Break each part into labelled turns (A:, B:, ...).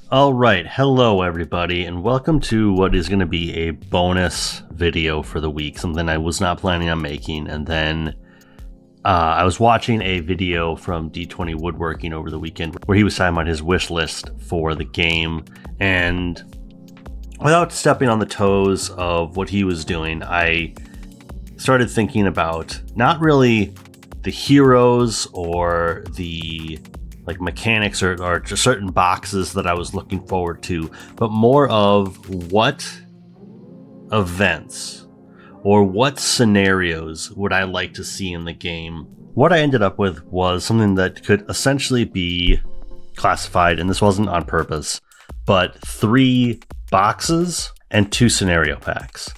A: All right, hello everybody, and welcome to what is going to be a bonus video for the week, something I was not planning on making, and then I was watching a video from D20 Woodworking over the weekend where he was talking about his wish list for the game, and without stepping on the toes of what he was doing, I started thinking about not really the heroes or the mechanics or just certain boxes that I was looking forward to, but more of what events or what scenarios would I like to see in the game. What I ended up with was something that could essentially be classified, and this wasn't on purpose, but 3 boxes and 2 scenario packs.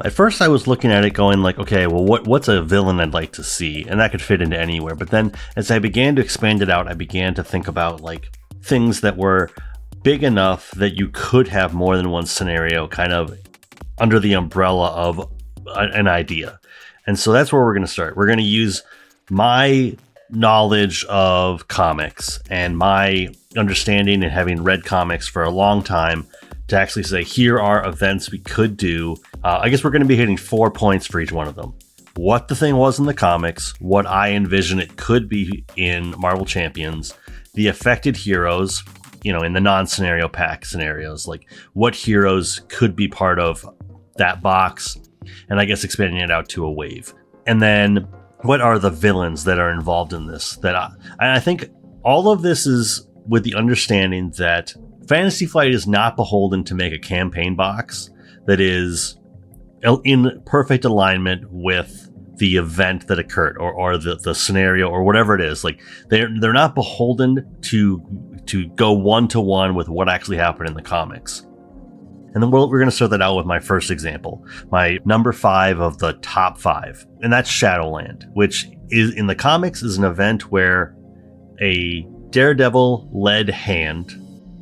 A: At first I was looking at it going like, okay, well, what's a villain I'd like to see? And that could fit into anywhere. But then as I began to expand it out, I began to think about like things that were big enough that you could have more than one scenario kind of under the umbrella of an idea. And so that's where we're going to start. We're going to use my knowledge of comics and my understanding and having read comics for a long time to actually say, here are events we could do. I guess we're going to be hitting 4 points for each one of them. What the thing was in the comics, what I envision it could be in Marvel Champions, the affected heroes, in the non-scenario pack scenarios, like what heroes could be part of that box, and I guess expanding it out to a wave. And then what are the villains that are involved in this? I think all of this is with the understanding that Fantasy Flight is not beholden to make a campaign box that is in perfect alignment with the event that occurred or the scenario or whatever it is. Like they're not beholden to go one-to-one with what actually happened in the comics. And then we're going to start that out with my first example, my number 5 of the top 5, and that's Shadowland, which is in the comics is an event where a Daredevil-led hand,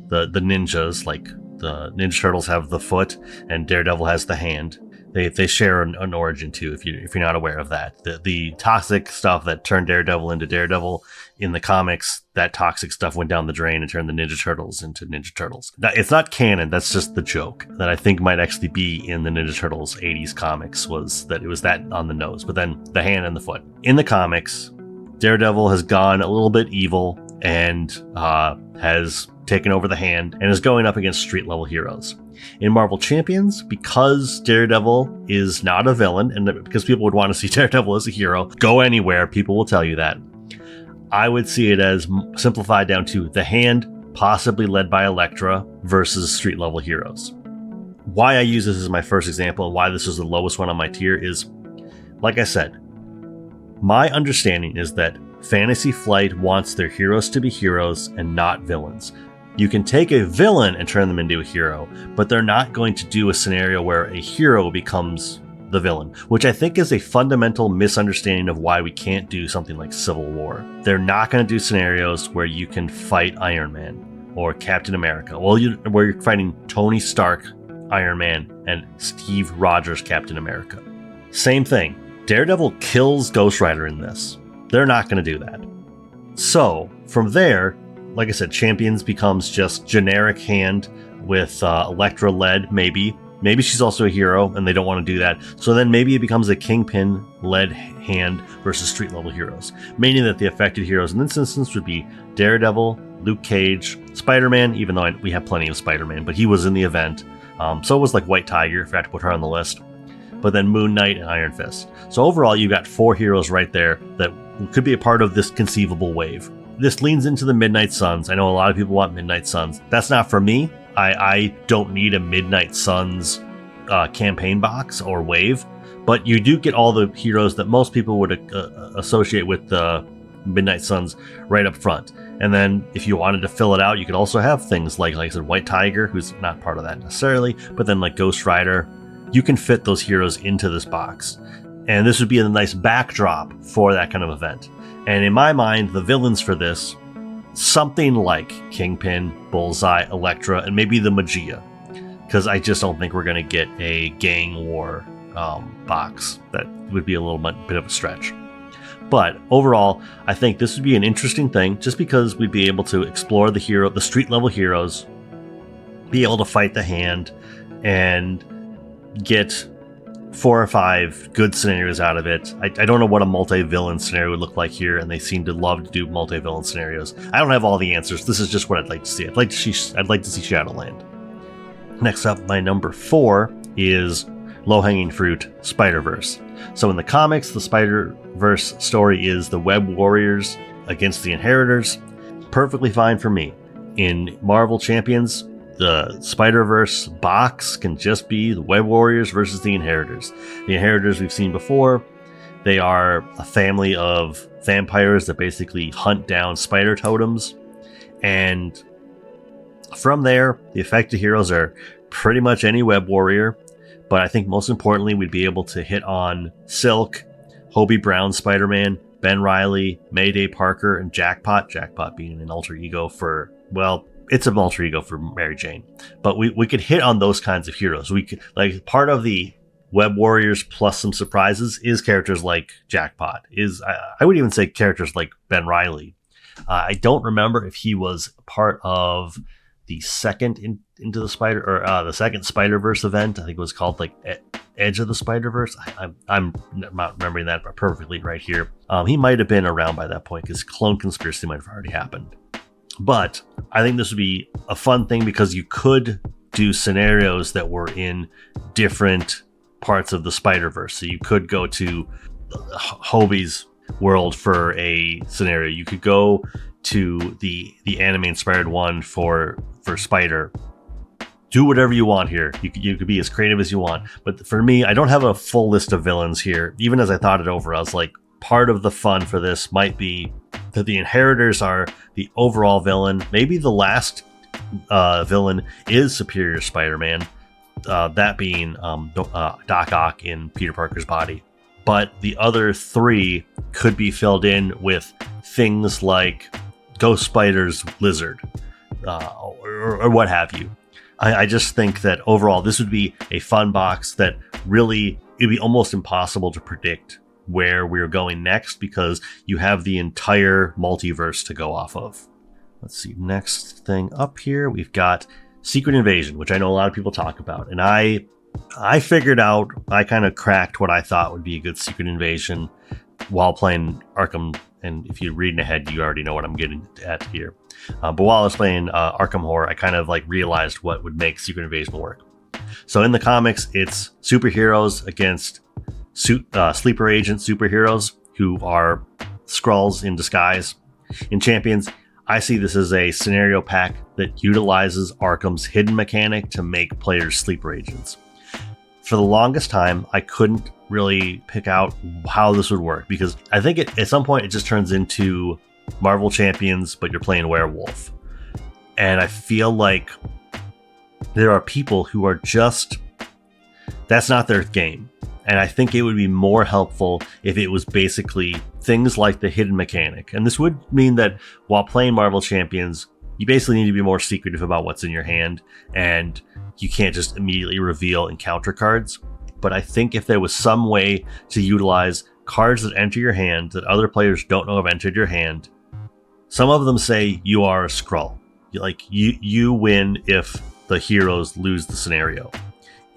A: the ninjas, like the Ninja Turtles have the foot and Daredevil has the hand. They share an origin too, if you're not aware of that. The toxic stuff that turned Daredevil into Daredevil in the comics, that toxic stuff went down the drain and turned the Ninja Turtles into Ninja Turtles. Now, it's not canon, that's just the joke that I think might actually be in the Ninja Turtles 80s comics, was that it was that on the nose, but then the hand and the foot. In the comics, Daredevil has gone a little bit evil and has taken over the hand and is going up against street level heroes. In Marvel Champions, because Daredevil is not a villain, and because people would want to see Daredevil as a hero, go anywhere, people will tell you that. I would see it as simplified down to the hand, possibly led by Elektra, versus street level heroes. Why I use this as my first example and why this is the lowest one on my tier is, like I said, my understanding is that Fantasy Flight wants their heroes to be heroes and not villains. You can take a villain and turn them into a hero, but they're not going to do a scenario where a hero becomes the villain, which I think is a fundamental misunderstanding of why we can't do something like Civil War. They're not going to do scenarios where you can fight Iron Man or Captain America, where you're fighting Tony Stark, Iron Man, and Steve Rogers, Captain America. Same thing. Daredevil kills Ghost Rider in this. They're not going to do that. So, from there, like I said, Champions becomes just generic hand with Elektra led, maybe. Maybe she's also a hero and they don't want to do that. So then maybe it becomes a Kingpin led hand versus street level heroes. Meaning that the affected heroes in this instance would be Daredevil, Luke Cage, Spider-Man, even though we have plenty of Spider-Man, but he was in the event. So it was like White Tiger, if I had to put her on the list. But then Moon Knight and Iron Fist. So overall, you've got 4 heroes right there that could be a part of this conceivable wave. This leans into the Midnight Suns. I know a lot of people want Midnight Suns. That's not for me. I don't need a Midnight Suns campaign box or wave, but you do get all the heroes that most people would associate with the Midnight Suns right up front. And then if you wanted to fill it out, you could also have things like I said, White Tiger, who's not part of that necessarily, but then like Ghost Rider. You can fit those heroes into this box. And this would be a nice backdrop for that kind of event. And in my mind, the villains for this, something like Kingpin, Bullseye, Elektra, and maybe the Magia. Because I just don't think we're going to get a gang war box. That would be a little bit of a stretch. But overall, I think this would be an interesting thing just because we'd be able to explore the street level heroes be able to fight the hand and get 4 or 5 good scenarios out of it. I don't know what a multi-villain scenario would look like here, and they seem to love to do multi-villain scenarios. I don't have all the answers. This is just what I'd like to see. I'd like to see Shadowland. Next up, my number 4 is low-hanging fruit, Spiderverse. So in the comics, the Spiderverse story is the Web Warriors against the Inheritors. Perfectly fine for me. In Marvel Champions, the Spiderverse box can just be the Web Warriors versus the Inheritors. The Inheritors we've seen before. They are a family of vampires that basically hunt down spider totems. And from there, the affected heroes are pretty much any Web Warrior. But I think most importantly, we'd be able to hit on Silk, Hobie Brown Spider-Man, Ben Reilly, Mayday Parker, and Jackpot. Jackpot being an alter ego for, well, it's an alter ego for Mary Jane. But we could hit on those kinds of heroes. We could, like, part of the Web Warriors plus some surprises is characters like Jackpot. I would even say characters like Ben Reilly. I don't remember if he was part of the second Into the Spider, or the second Spider-Verse event. I think it was called like Edge of the Spider-Verse. I'm not remembering that perfectly right here. He might have been around by that point because Clone Conspiracy might have already happened. But I think this would be a fun thing because you could do scenarios that were in different parts of the Spider-Verse. So you could go to Hobie's world for a scenario. You could go to the anime-inspired one for Spider. Do whatever you want here. You could be as creative as you want. But for me, I don't have a full list of villains here. Even as I thought it over, I was like, part of the fun for this might be that the Inheritors are the overall villain. Maybe the last villain is Superior Spider-Man, that being Doc Ock in Peter Parker's body. But the other 3 could be filled in with things like Ghost Spider's Lizard, or what have you. I just think that overall this would be a fun box that really, it'd be almost impossible to predict where we're going next because you have the entire multiverse to go off of. Let's see, next thing up here, we've got Secret Invasion, which I know a lot of people talk about. And I figured out, I kind of cracked what I thought would be a good Secret Invasion while playing Arkham. And if you're reading ahead, you already know what I'm getting at here. But while I was playing Arkham Horror, I kind of like realized what would make Secret Invasion work. So in the comics, it's superheroes against sleeper agent superheroes who are Skrulls in disguise. In Champions, I see this as a scenario pack that utilizes Arkham's hidden mechanic to make players sleeper agents. For the longest time, I couldn't really pick out how this would work because I think at some point it just turns into Marvel Champions, but you're playing werewolf. And I feel like there are people who are just, that's not their game. And I think it would be more helpful if it was basically things like the hidden mechanic. And this would mean that while playing Marvel Champions, you basically need to be more secretive about what's in your hand, and you can't just immediately reveal encounter cards. But I think if there was some way to utilize cards that enter your hand that other players don't know have entered your hand, some of them say you are a Skrull. Like you win if the heroes lose the scenario.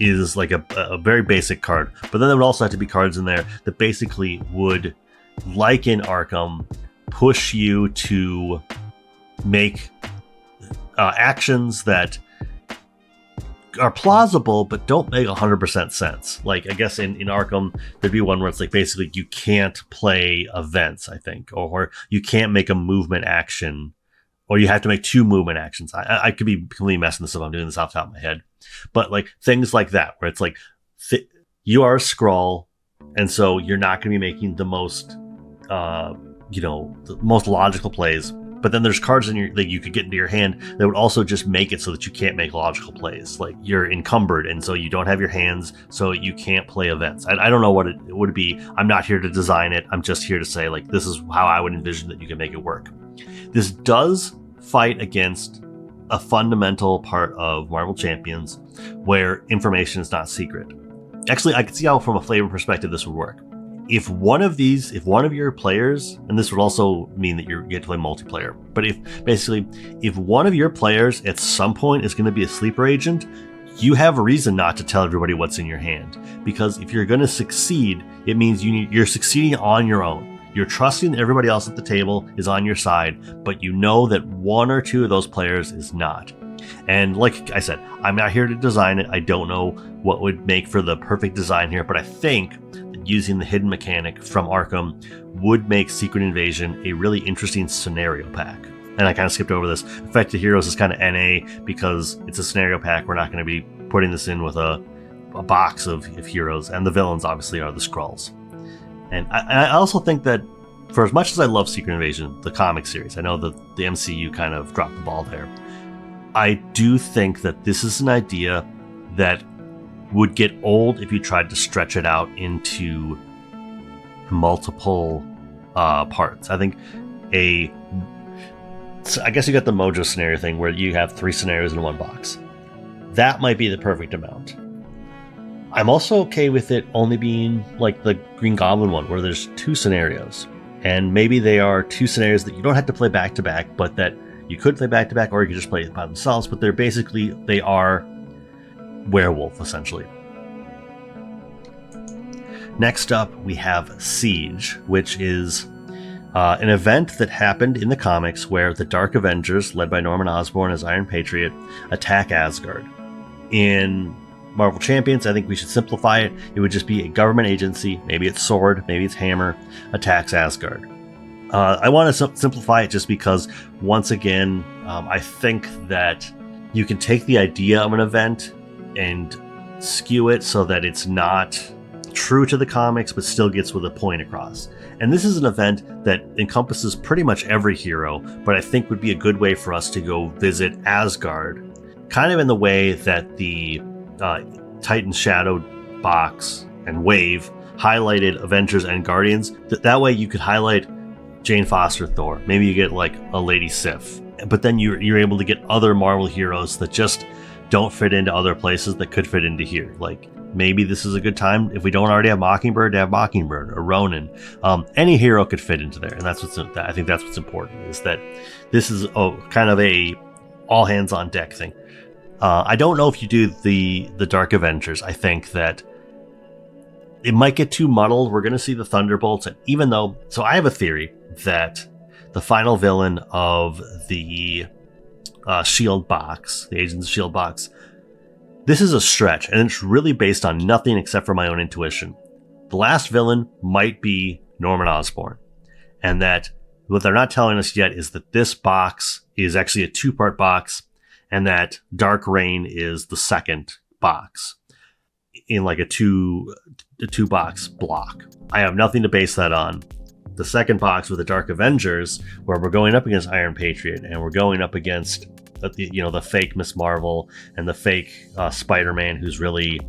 A: Is like a very basic card. But then there would also have to be cards in there that basically would, like in Arkham, push you to make actions that are plausible but don't make 100% sense. Like, I guess in Arkham, there'd be one where it's like basically you can't play events, I think, or you can't make a movement action, or you have to make 2 movement actions. I could be completely messing this up. I'm doing this off the top of my head. But like things like that, where it's like you are a Skrull, and so you're not going to be making the most, the most logical plays. But then there's cards in that you could get into your hand that would also just make it so that you can't make logical plays. Like you're encumbered, and so you don't have your hands, so you can't play events. I don't know what it would be. I'm not here to design it. I'm just here to say, like, this is how I would envision that you can make it work. This does fight against a fundamental part of Marvel Champions where information is not secret. Actually, I can see how from a flavor perspective this would work. if one of your players, and this would also mean that you get to play multiplayer, but if one of your players at some point is going to be a sleeper agent, you have a reason not to tell everybody what's in your hand. Because if you're going to succeed, it means you're succeeding on your own. You're trusting that everybody else at the table is on your side, but you know that one or two of those players is not. And like I said, I'm not here to design it. I don't know what would make for the perfect design here, but I think that using the hidden mechanic from Arkham would make Secret Invasion a really interesting scenario pack. And I kind of skipped over this. Affected Heroes is kind of NA because it's a scenario pack. We're not going to be putting this in with a box of heroes, and the villains obviously are the Skrulls. And I also think that for as much as I love Secret Invasion, the comic series, I know that the MCU kind of dropped the ball there. I do think that this is an idea that would get old if you tried to stretch it out into multiple parts. I think I guess you got the Mojo scenario thing where you have 3 scenarios in one box. That might be the perfect amount. I'm also okay with it only being like the Green Goblin one where there's 2 scenarios. And maybe they are 2 scenarios that you don't have to play back to back, but that you could play back to back, or you could just play it by themselves, but they are werewolf essentially. Next up, we have Siege, which is an event that happened in the comics where the Dark Avengers, led by Norman Osborn as Iron Patriot, attack Asgard. In Marvel Champions, I think we should simplify it. It would just be a government agency, maybe it's Sword, maybe it's Hammer, attacks Asgard. I want to simplify it just because, once again, I think that you can take the idea of an event and skew it so that it's not true to the comics, but still gets with a point across. And this is an event that encompasses pretty much every hero, but I think would be a good way for us to go visit Asgard, kind of in the way that the Titan Shadow box and Wave highlighted Avengers and Guardians. That way you could highlight Jane Foster Thor. Maybe you get like a Lady Sif. But then you're able to get other Marvel heroes that just don't fit into other places that could fit into here. Like, maybe this is a good time, if we don't already have Mockingbird, to have Mockingbird or Ronin. Any hero could fit into there, and I think that's what's important, is that this is kind of a all hands on deck thing. I don't know if you do the Dark Avengers. I think that it might get too muddled. We're going to see the Thunderbolts, and so I have a theory that the final villain of the Shield box, the Agents of Shield box, this is a stretch, and it's really based on nothing except for my own intuition. The last villain might be Norman Osborn, and that what they're not telling us yet is that this box is actually a 2-part box, and that Dark Reign is the second box in like a two box block. I have nothing to base that on. The second box with the Dark Avengers, where we're going up against Iron Patriot, and we're going up against the fake Miss Marvel and the fake Spider-Man, who's really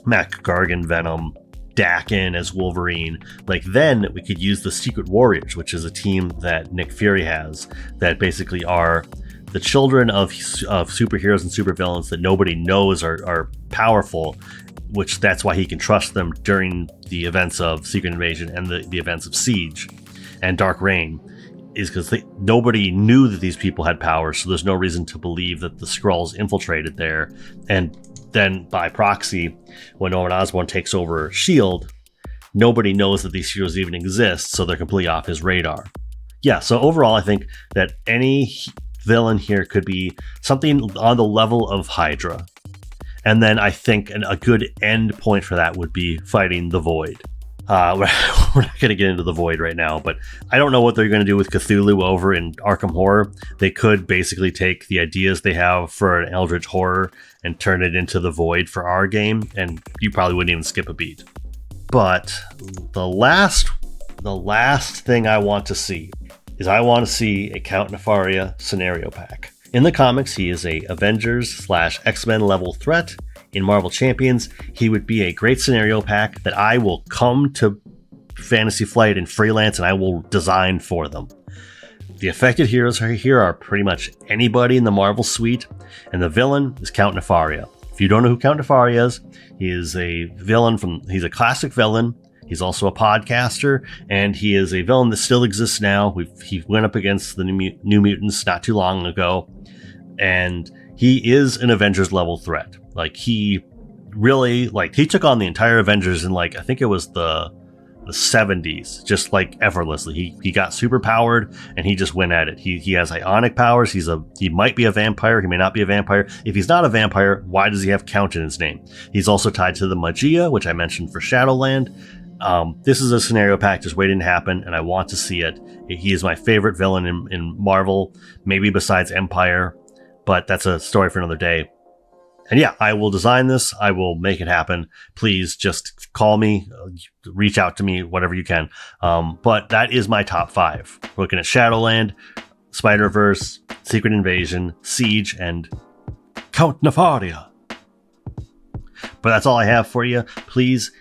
A: Mac Gargan Venom, Daken as Wolverine. Like, then we could use the Secret Warriors, which is a team that Nick Fury has, that basically are the children of superheroes and supervillains that nobody knows are powerful, which that's why he can trust them during the events of Secret Invasion and the events of Siege and Dark Reign, is because nobody knew that these people had power, so there's no reason to believe that the Skrulls infiltrated there. And then by proxy, when Norman Osborn takes over S.H.I.E.L.D., nobody knows that these heroes even exist, so they're completely off his radar. Yeah, so overall, I think that any villain here could be something on the level of Hydra. And then I think a good end point for that would be fighting the Void. We're not going to get into the Void right now, but I don't know what they're going to do with Cthulhu over in Arkham Horror. They could basically take the ideas they have for an Eldritch Horror and turn it into the Void for our game, and you probably wouldn't even skip a beat. But the last thing I want to see is I want to see a Count Nefaria scenario pack. In the comics, he is a Avengers/X-Men level threat. In Marvel Champions, he would be a great scenario pack that I will come to Fantasy Flight and freelance, and I will design for them. The affected heroes here are pretty much anybody in the Marvel suite, and the villain is Count Nefaria. If you don't know who Count Nefaria is, he is a villain he's a classic villain. He's also a podcaster, and he is a villain that still exists now. He went up against the New Mutants not too long ago, and he is an Avengers level threat. Like, he really, like, he took on the entire Avengers in, like, I think it was the 70s, just like effortlessly. He got super powered and he just went at it. He has ionic powers. He might be a vampire. He may not be a vampire. If he's not a vampire, why does he have Count in his name? He's also tied to the Magia, which I mentioned for Shadowland. This is a scenario pack just waiting to happen, and I want to see it. He is my favorite villain in Marvel, maybe besides Empire, but that's a story for another day. And yeah, I will design this. I will make it happen. Please just call me, reach out to me, whatever you can. But that is my top 5. We're looking at Shadowland, Spiderverse, Secret Invasion, Siege, and Count Nefaria. But that's all I have for you. Please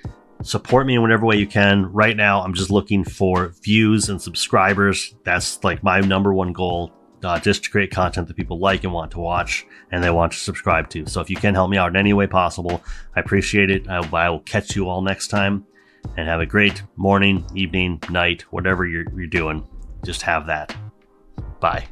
A: support me in whatever way you can. Right now, I'm just looking for views and subscribers. That's like my number one goal. Just to create content that people like and want to watch and they want to subscribe to. So if you can help me out in any way possible, I appreciate it. I will catch you all next time, and have a great morning, evening, night, whatever you're doing. Just have that. Bye.